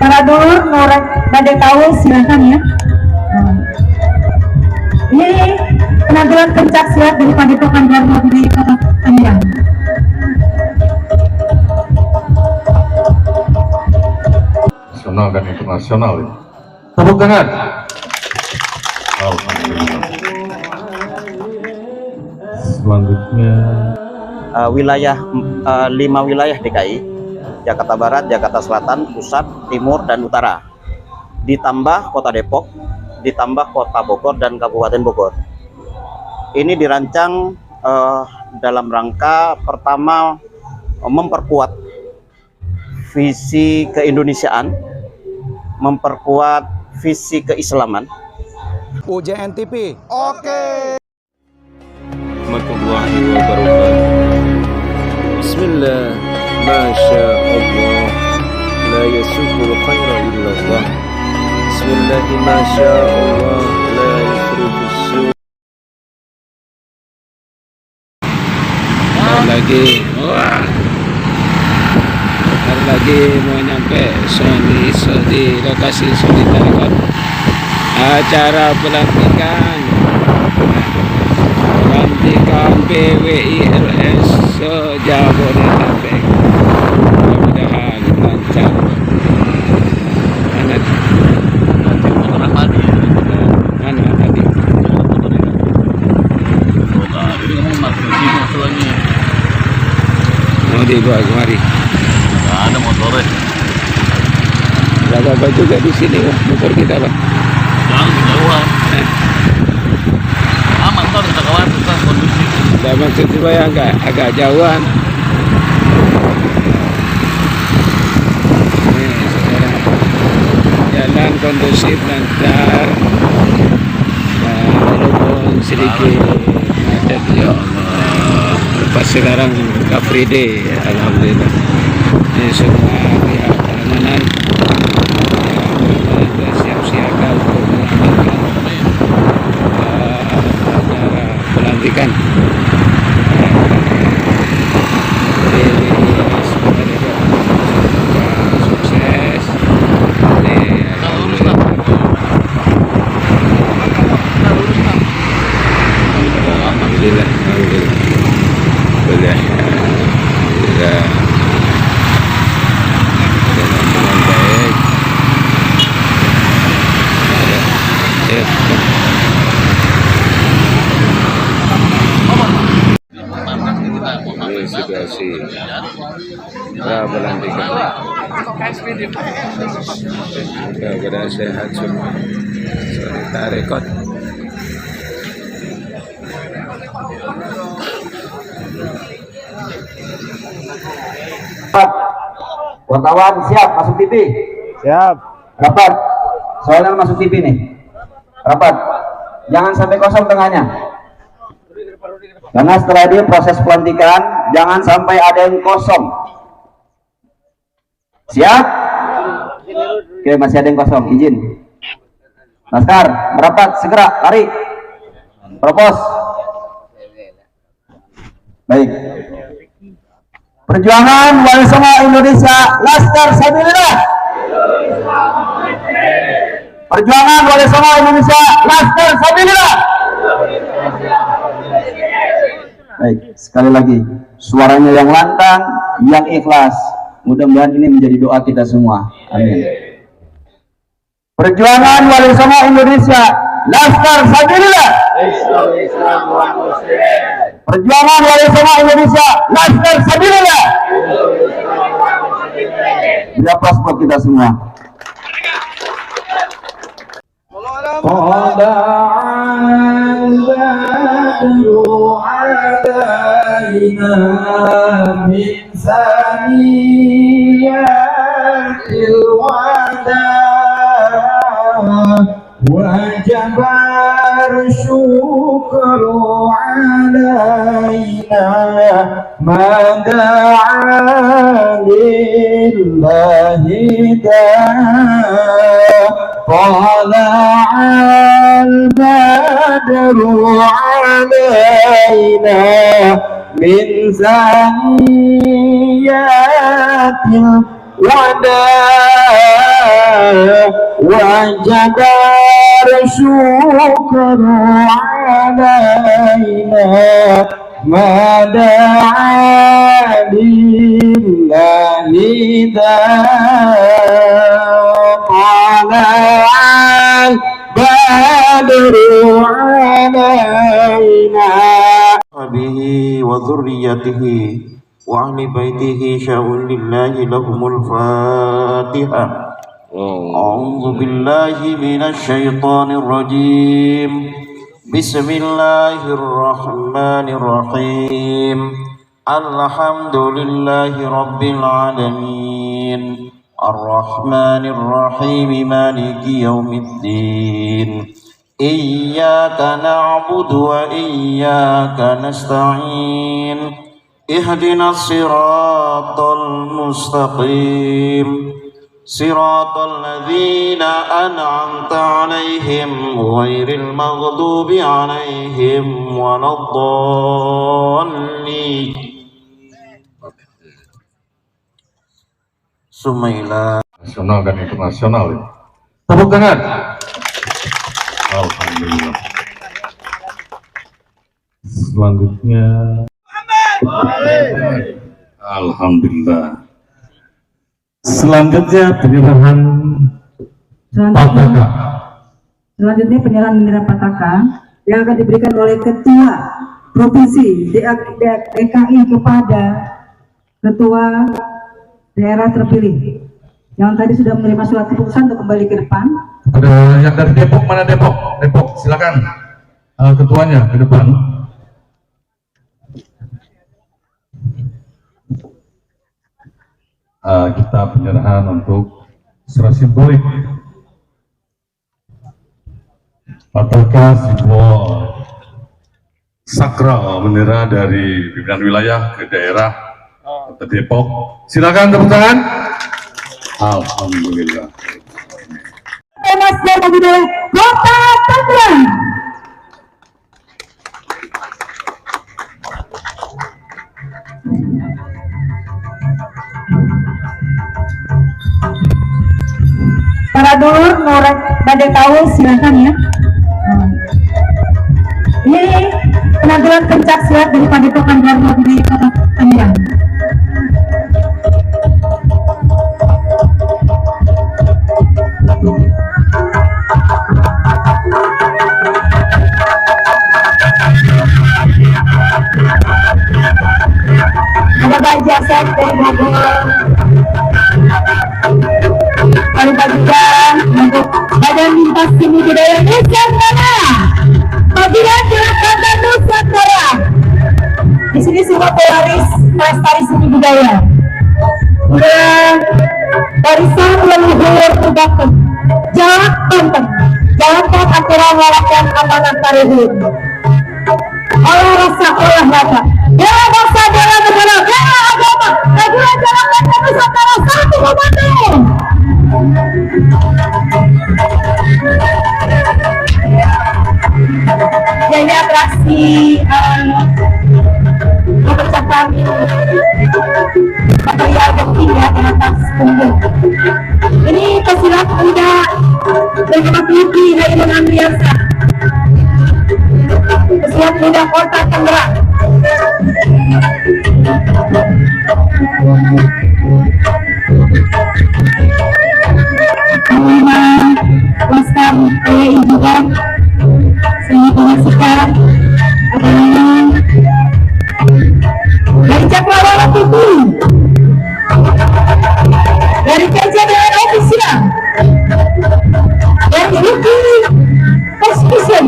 Paradur Norek Bade tahu silakan ya. Ini penampilan pencak silat dari Padepokan Dharma Budaya Kota Tangerang. Nasional dan internasional ya. Tepuk tangan. Alhamdulillah. Selanjutnya wilayah 5 wilayah DKI, Jakarta Barat, Jakarta Selatan, Pusat, Timur, dan Utara, ditambah Kota Depok, ditambah Kota Bogor dan Kabupaten Bogor. Ini dirancang dalam rangka pertama memperkuat visi keindonesiaan, memperkuat visi keislaman. UJN TV. Oke. Warahmatullahi wabarakatuh. Bismillah, Masya Allah, la yasukul khaira illallah. Bismillah, Masya Allah, la yusrifus su'. Lagi mau nyampe di lokasi Tarekat acara pelantikan PWILS Jabodetabek. Mudah-mudahan lancar. Mana tadi? Mau dibawa kemari. ada motornya. Gak apa-apa juga di sini motor kita, Pak. Jangan kejauhan. Aman ntar kita kawan kita kondisi. Udah maksud supaya agak jauhan. Nih sekarang jalan kondusif lancar. Nah, walaupun sedikit macet, ya Allah. Lepas sekarang Car Free Day, alhamdulillah. Ini semua pihak keamanan sudah siap siaga untuk melakukan acara pelantikan. Sukses. Alhamdulillah, alhamdulillah. Boleh. Alhamdulillah. Dengan baik. Ya. Ini situasi pelantikan. Mudah-mudahan sehat semua. Sorry, Tarekat. Wartawan siap masuk TV? Siap. Rapat. Soalnya masuk TV nih. Rapat. Jangan sampai kosong tengahnya. Karena setelah ini proses pelantikan, jangan sampai ada yang kosong. Siap? Oke, masih ada yang kosong. Izin. Laskar, merapat, segera, lari. Propos. Baik. Perjuangan Wali Songo Indonesia, Laskar Sabilillah. Perjuangan Wali Songo Indonesia, Laskar Sabilillah. Baik, sekali lagi, suaranya yang lantang, yang ikhlas. Mudah-mudahan ini menjadi doa kita semua. Amin. Perjuangan Wali Songo Indonesia, Laskar Sabilillah. Perjuangan Wali Songo Indonesia, Laskar Sabilillah. Berapa buat kita semua? min saniyatil wada wajabar syukru alaina mada'a lillahi tala'al badru alaina min saniyatil wada وجب الشكر علينا ما دعا لله طلع البدر علينا به وذريته وأهل بيته شاء لله لهم الفاتحة. أعوذ بالله من الشيطان الرجيم. بسم الله الرحمن الرحيم. الحمد لله رب العالمين الرحمن الرحيم مالك يوم الدين إياك نعبد وإياك نستعين اهدنا الصراط المستقيم صراط الذين أنعمت عليهم غير المغضوب عليهم ولا الضالين. Sumaila Nasional dan internasional. Tepuk tangan. Alhamdulillah. Selanjutnya Alhamdulillah. Selanjutnya penyerahan pataka. Selanjutnya penyerahan bendera pataka yang akan diberikan oleh Ketua Provinsi DKI kepada Ketua Daerah terpilih yang tadi sudah menerima surat keputusan untuk kembali ke depan. Ada yang dari Depok, mana Depok? Depok, silakan ketuanya ke depan. Kita penyerahan untuk secara simbolik pataka simbol sakral bendera dari pimpinan wilayah ke daerah ke Depok. Silakan tepuk tangan. Alhamdulillah. Nasdem Budaya Kota Tangerang. Para dulur Norek Badai Tahu silakan ya. Ini penampilan pencak silat dari Padepokan Dharma Budaya Kota Tangerang. Ada Pak Jasad dari Bogor. Lalu juga untuk Badan Lintas Seni Budaya Nusantara. Paguyuban Jakarta Nusantara. Di sini semua pewaris pelestari seni budaya. Udah barisan leluhur Tubaken, Jalan Banten, jalankan aturan walaupun amanat tarihun. Olah rasa olahraga, bela bangsa, bela negara, bela agama, Paguyuban Jakarta Nusantara satu komando. Jadi atraksi memecahkan material penting ya di atas punggung. Ini pesilat muda bergerak tinggi dari mengambiasa. Pesilat muda Kota Tangerang. Laskar PWI juga saya informasikan adanya dari Cakrawala TV, dari KJDN Official, dari Yuki Constitution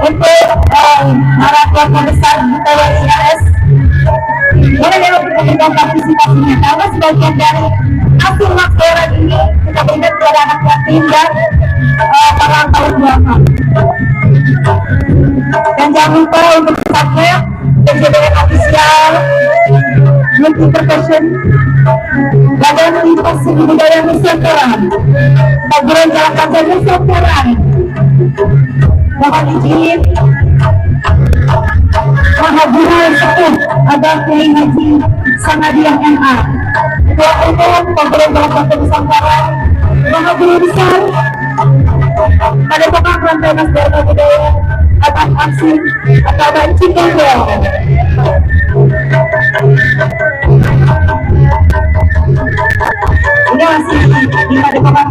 untuk para keluarga besar TWIAS. Boleh lewat memberikan partisipasinya karena sebagian dari hasil maksuran ini kita berikan kepada anak yatim dan para tahun duafa. Dan jangan lupa untuk subscribe KJDN Official, Multi Profession, Badan Lintas Seni Budaya Nusantara, Paguyuban Jakarta Nusantara. Mohon izin Maha Guru Sepuh Abah Kiai Haji Sanadiah MA Ketua Umum Komponen Partai Nusantara, Maha Guru Besar Padepokan Rantai Dharma Budaya atas aksi agama Cipinggol. Ini masih di Padepokan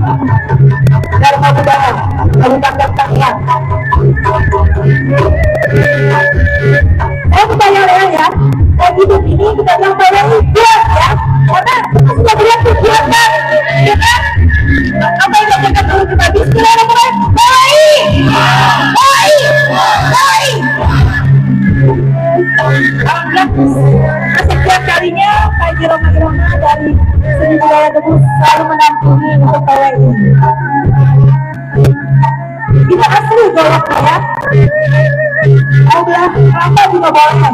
Dharma Budaya Kabupaten Tangerang. Saya bertanya ya, hidup ini kita bilang bahwa hidup ya, karena sudah bilang tujuan kan, ya kan? Apa yang kita perlu kita bismillahirrahmanirrahim, baik, baik, baik. Alhamdulillah, setiap kalinya Kaji Roma dari Seni Budaya Debus selalu menampingi untuk pawai ini. Kita asli goloknya ya. Alhamdulillah, apa juga boleh.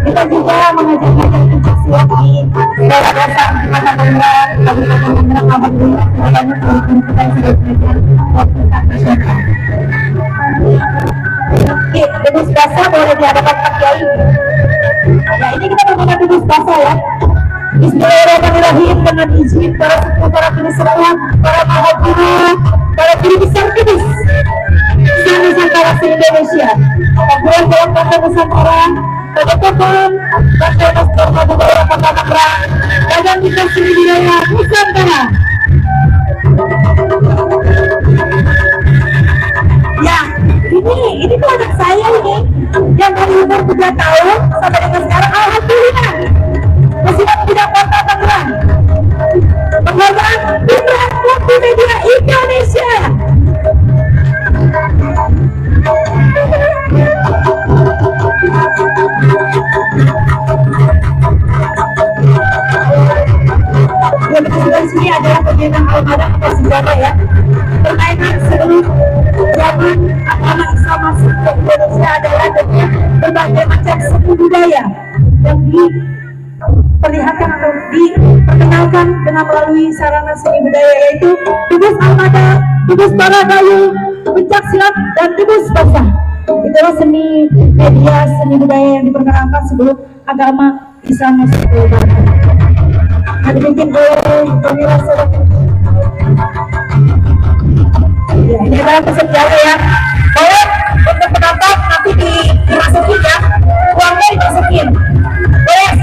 Kita juga mengajarkan pencaksilat di sekolah dasar Kota Tangerang, Kabupaten Tangerang, alhamdulillah banyak kurikulum kita yang sudah belajar waktu masyarakat. Oke, debus basah boleh dihadapan Pak Kiai. Nah, ini kita menggunakan debus basah ya. Bismillahirrahmanirrahim, dengan izin para sepuh, para penasehat, para maha guru, para guru besar debus Nusantara se-Indonesia, Komponen dalam Partai Nusantara, Padepokan Partai Dharma Budaya Kota Tangerang, Badan Dinas Seni Budaya Nusantara. Ya, ini tuh anak saya ini yang dari umur 3 tahun sampai dengan sekarang, alhamdulillah masih tidak Kota Tangerang. Penghargaan Putra Multimedia Indonesia. Yang sini adalah permainan Almadah atau sejarah ya. Permainan seluruh zaman agama Islam masuk ke Indonesia adalah dengan berbagai macam suku budaya yang diperlihatkan atau diperkenalkan dengan melalui sarana seni budaya, yaitu debus Almadah, debus Baradayu, pencaksilat, dan debus basah. Itulah seni media, seni budaya yang diperkenalkan sebelum agama Islam masuk ke Indonesia. Dibikin oleh penjelasan. Ya, ini adalah sejarah ya. Boleh untuk penonton nanti dimasukin ya, uangnya dimasukin. Boleh.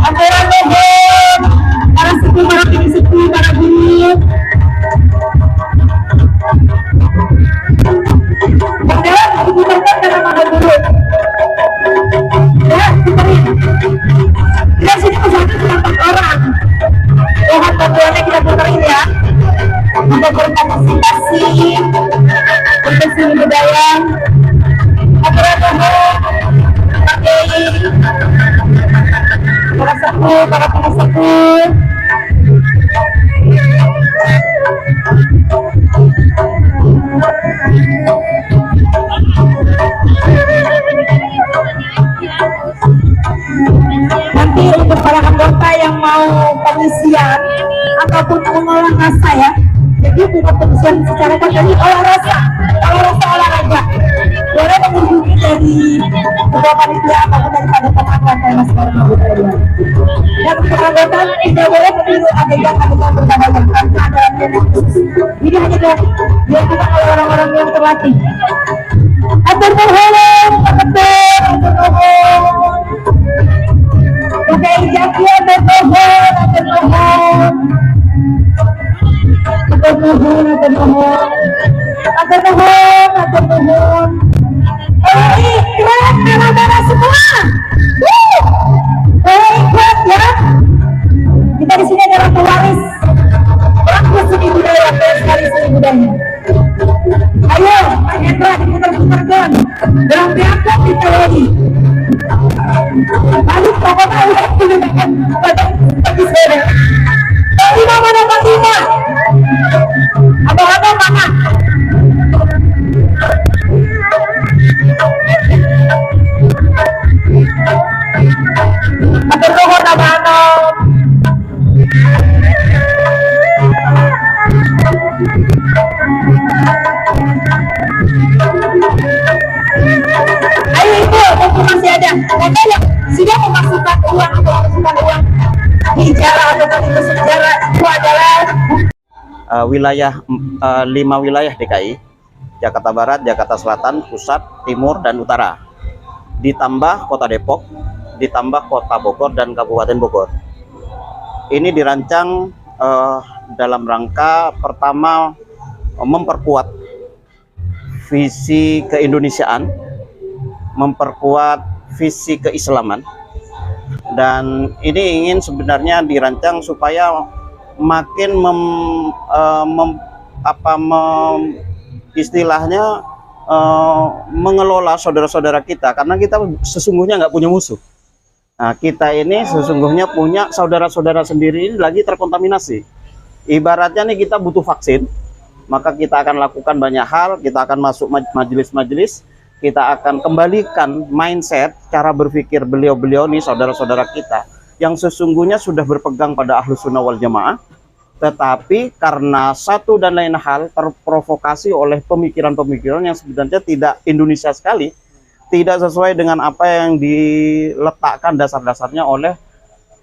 Antara mohon para sepuh, para sepuh, para guru. Kemudian digunakan dalam maha guru. Ya, diberi. Kita sini peserta cuma 4 orang. Mohon bantuannya kita puterin ya. Untuk berpartisipasi untuk seni budaya. Akhirnya mohon pakai para sepuh, para penasehat. Nanti untuk para anggota yang mau pengisian ataupun mengolah rasa ya, jadi bukan pengisian secara tadi olahraga olahraga boleh menghubungi dari ketua panitia ataupun dari Padepokan Rantai Dharma Budaya. Dan untuk anggota tidak boleh meniru adegan-adegan berbahaya karena adalah tema khusus. Ini hanya dilakukan oleh orang-orang yang terlatih. Atur nuhun, atur nuhun. Oke, jadi atur nuhun, atur nuhun. Atur nuhun, atur nuhun. Atur nuhun, atur nuhun. Keren, merah-merah semua. Keren ya. Kita di sini adalah pewaris pelaku seni budaya, pelestari seni budaya. Ayo, Pak Hendra diputar-putarkan dalam diangkat di televisi. Lalu pokoknya udah digunakan pada pagi sore. Fatima mana Fatima? Abang-abang mana? Matur nuhun abang. Ayo ibu, mumpung masih ada. Anda yang sudah memasukkan uang atau memasukkan uang di jalan atau di sejarah itu adalah wilayah 5 wilayah DKI, Jakarta Barat, Jakarta Selatan, Pusat, Timur, dan Utara, ditambah Kota Depok, ditambah Kota Bogor dan Kabupaten Bogor. Ini dirancang dalam rangka pertama memperkuat visi keindonesiaan, memperkuat visi keislaman, dan ini ingin sebenarnya dirancang supaya makin istilahnya mengelola saudara-saudara kita, karena kita sesungguhnya nggak punya musuh. Nah, kita ini sesungguhnya punya saudara-saudara sendiri ini lagi terkontaminasi. Ibaratnya nih kita butuh vaksin, maka kita akan lakukan banyak hal, kita akan masuk majelis-majelis, kita akan kembalikan mindset, cara berpikir beliau-beliau nih saudara-saudara kita yang sesungguhnya sudah berpegang pada Ahlus Sunnah wal Jamaah, tetapi karena satu dan lain hal terprovokasi oleh pemikiran-pemikiran yang sebenarnya tidak Indonesia sekali, tidak sesuai dengan apa yang diletakkan dasar-dasarnya oleh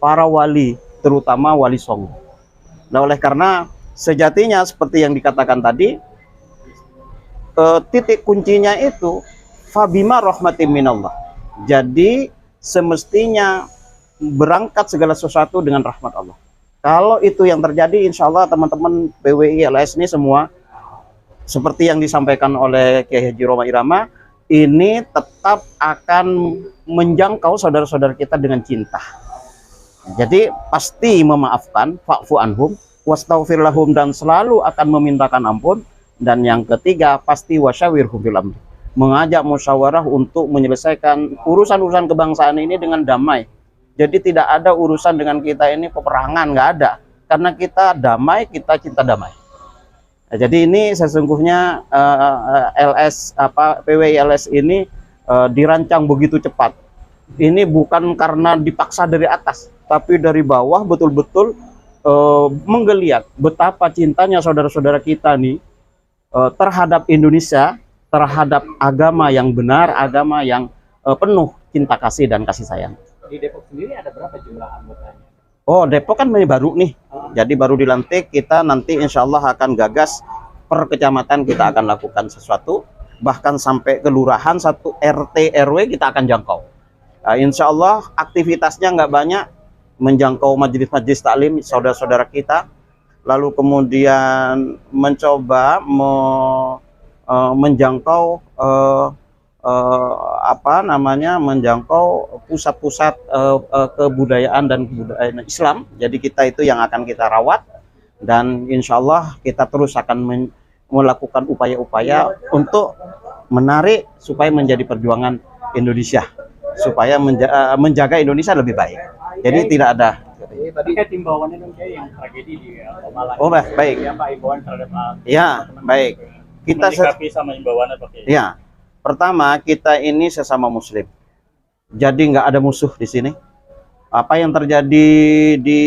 para wali, terutama wali Songo. Nah, oleh karena sejatinya seperti yang dikatakan tadi, titik kuncinya itu fabima rahmatim minallah. Jadi semestinya berangkat segala sesuatu dengan rahmat Allah. Kalau itu yang terjadi, insya Allah teman-teman PWI LS ini semua seperti yang disampaikan oleh Kiai Haji Roma Irama, ini tetap akan menjangkau saudara-saudara kita dengan cinta. Jadi pasti memaafkan, fa'fu anhum wastaghfir lahum, dan selalu akan memintakan ampun. Dan yang ketiga pasti wasyawirhum fil amri, mengajak musyawarah untuk menyelesaikan urusan-urusan kebangsaan ini dengan damai. Jadi tidak ada urusan dengan kita ini peperangan, nggak ada, karena kita damai, kita cinta damai. Nah, jadi ini sesungguhnya PWI LS ini dirancang begitu cepat. Ini bukan karena dipaksa dari atas, tapi dari bawah betul-betul menggeliat betapa cintanya saudara-saudara kita nih terhadap Indonesia, terhadap agama yang benar, agama yang penuh cinta kasih dan kasih sayang. Di Depok sendiri ada berapa jumlah anggotanya? Oh, Depok kan baru nih, jadi baru dilantik. Kita nanti insya Allah akan gagas per kecamatan, kita akan lakukan sesuatu, bahkan sampai kelurahan, satu RT RW kita akan jangkau. Insya Allah aktivitasnya nggak banyak, menjangkau majelis-majelis taklim saudara-saudara kita, lalu kemudian mencoba menjangkau menjangkau pusat-pusat kebudayaan dan kebudayaan Islam. Jadi kita itu yang akan kita rawat, dan insya Allah kita terus akan melakukan upaya-upaya untuk menarik supaya menjadi perjuangan Indonesia, supaya menjaga Indonesia lebih baik. Jadi tidak ada. Tadi kayak himbauannya dong, kayak yang tragedi di Malang. Oh, baik. Ya, Pak, himbauan terhadap ya, baik. Kita menyikapi sama himbauannya pakai. Ya. Pertama, kita ini sesama muslim. Jadi nggak ada musuh di sini. Apa yang terjadi di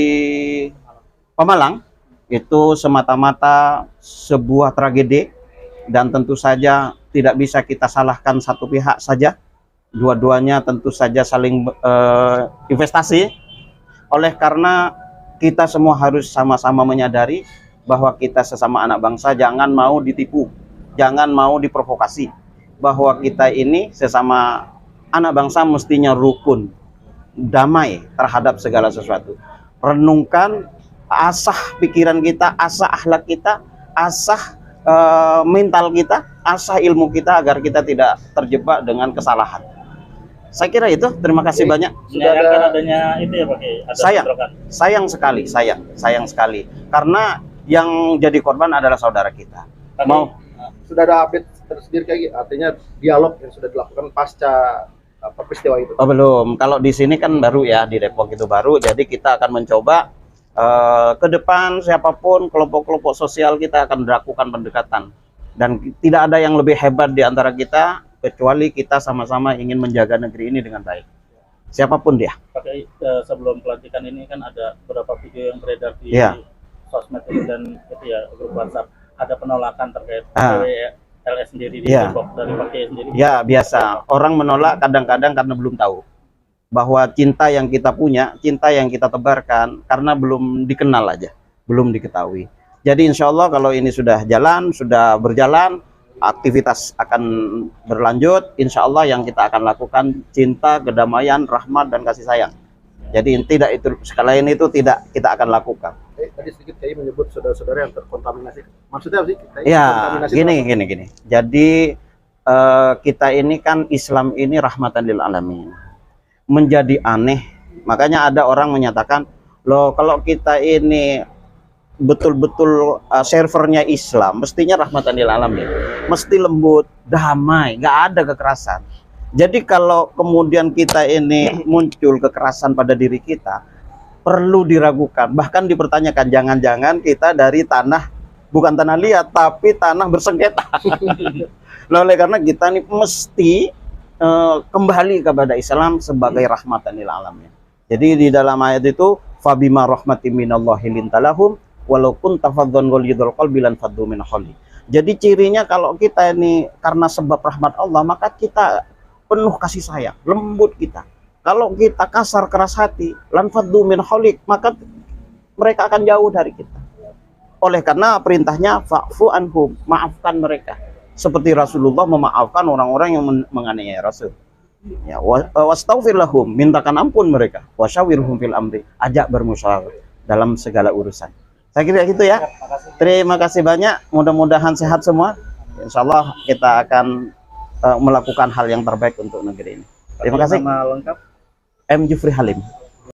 Pemalang itu semata-mata sebuah tragedi, dan tentu saja tidak bisa kita salahkan satu pihak saja. Dua-duanya tentu saja saling investasi. Oleh karena kita semua harus sama-sama menyadari bahwa kita sesama anak bangsa jangan mau ditipu, jangan mau diprovokasi. Bahwa kita ini sesama anak bangsa mestinya rukun, damai terhadap segala sesuatu. Renungkan, asah pikiran kita, asah akhlak kita, asah mental kita, asah ilmu kita agar kita tidak terjebak dengan kesalahan. Saya kira itu. Terima kasih banyak. Sudah ada adanya itu ya Pak. Sayang sekali karena yang jadi korban adalah saudara kita. Sudah ada update tersendiri kayak gitu, artinya dialog yang sudah dilakukan pasca peristiwa itu? Oh, belum. Kalau di sini kan baru ya, di Depok itu baru. Jadi kita akan mencoba ke depan siapapun kelompok-kelompok sosial kita akan melakukan pendekatan, dan tidak ada yang lebih hebat di antara kita kecuali kita sama-sama ingin menjaga negeri ini dengan baik. siapapun dia. Pakai sebelum pelantikan ini kan ada beberapa video yang beredar di Iya. sosmed itu dan itu ya grup WhatsApp, ada penolakan terkait Ah. LS sendiri di Iya. Depok dari Pak Kiai sendiri. Ya biasa, orang menolak kadang-kadang karena belum tahu bahwa cinta yang kita punya, cinta yang kita tebarkan karena belum dikenal aja, belum diketahui. Jadi insya Allah kalau ini sudah berjalan, aktivitas akan berlanjut. Insya Allah yang kita akan lakukan cinta, kedamaian, rahmat dan kasih sayang. Jadi tidak itu sekalian itu tidak kita akan lakukan. Tadi sedikit Kiai menyebut saudara-saudara yang terkontaminasi. Maksudnya apa sih? Kiai? Ya, Kontaminasi itu apa? gini. Jadi kita ini kan Islam ini rahmatan lil alamin. Menjadi aneh, makanya ada orang menyatakan, loh kalau kita ini betul-betul servernya Islam, mestinya rahmatan lil alamin, mesti lembut, damai, nggak ada kekerasan. Jadi kalau kemudian kita ini muncul kekerasan pada diri kita, perlu diragukan, bahkan dipertanyakan, jangan-jangan kita dari tanah, bukan tanah liat, tapi tanah bersengketa. Oleh karena kita ini mesti kembali kepada Islam sebagai rahmatan lil alamin. Jadi di dalam ayat itu, fabima rahmatin minallahi lintalahum walau kunta fadhdhan ghalidhal qalbi lan faddu min hawli. Jadi cirinya kalau kita ini karena sebab rahmat Allah, maka kita penuh kasih sayang, lembut kita. Kalau kita kasar keras hati, lan faddu min hawlik, maka mereka akan jauh dari kita. Oleh karena perintahnya fa'fu anhum, maafkan mereka. Seperti Rasulullah memaafkan orang-orang yang menganiaya Rasul. Ya, wastaghfir lahum, mintakan ampun mereka. Wasyawirhum fil amri, ajak bermusyawarah dalam segala urusan. Saya kira gitu ya. Terima kasih banyak. Mudah-mudahan sehat semua. Insya Allah kita akan melakukan hal yang terbaik untuk negeri ini. Terima kasih. Nama lengkap M. Jufri Halim.